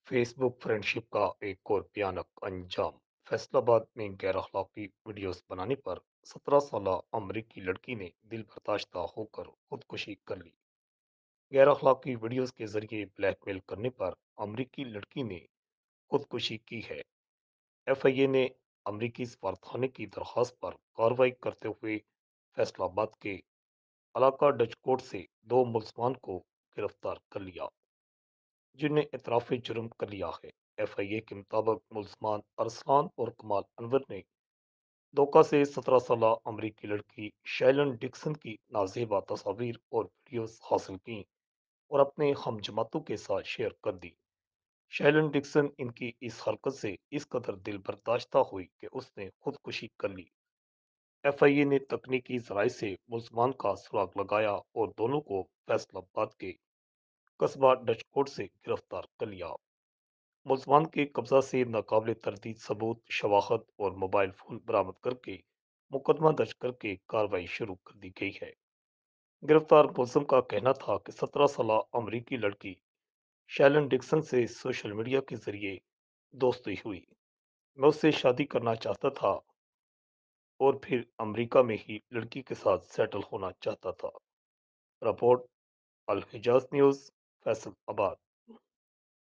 Face book friendship का एक और भयानक अंजाम। फैसलाबाद में गैर अखलाकी वीडियोस बनाने पर 17 साल अमरीकी लड़की ने दिल बर्दाश्त होकर खुदकुशी कर ली। गैर अखलाकी वीडियोस के जरिए ब्लैकमेल करने पर अमरीकी लड़की ने खुदकुशी की है। एफआईए ने अमरीकी सफारतखाने की दरख्वास्त पर कार्रवाई करते हुए फैसलाबाद के अलाका डच कोर्ट से दो मुलजमान को गिरफ्तार कर लिया, जिन्हें इतराफ़ जुर्म कर लिया है। एफआईए के मुताबिक मुल्ज़मान अरसलान और कमाल अनवर ने धोखा से 17 साल अमरीकी लड़की शैलन डिक्सन की नाजेबा तस्वीर और वीडियोस हासिल की और अपने हम जमातों के साथ शेयर कर दी। शैलन डिक्सन इनकी इस हरकत से इस कदर दिल बर्दाश्त हुई कि उसने खुदकुशी कर ली। एफआईए ने तकनीकी जराये से मुल्ज़मान का सुराग लगाया और दोनों को फैसलाबाद के कस्बा डचकोट से गिरफ्तार कर लिया। मुल्ज़मान के कब्जा से नाकाबिले तरदीद सबूत, शवाहद और मोबाइल फ़ोन बरामद करके मुकदमा दर्ज करके कार्रवाई शुरू कर दी गई है। गिरफ्तार मुलज़म का कहना था कि 17 साल अमरीकी लड़की शैलन डिक्सन से सोशल मीडिया के जरिए दोस्ती हुई। मैं उससे शादी करना चाहता था और फिर अमेरिका में ही लड़की के साथ सेटल होना चाहता था। रिपोर्ट अल हिजाज न्यूज़, फैसलाबाद।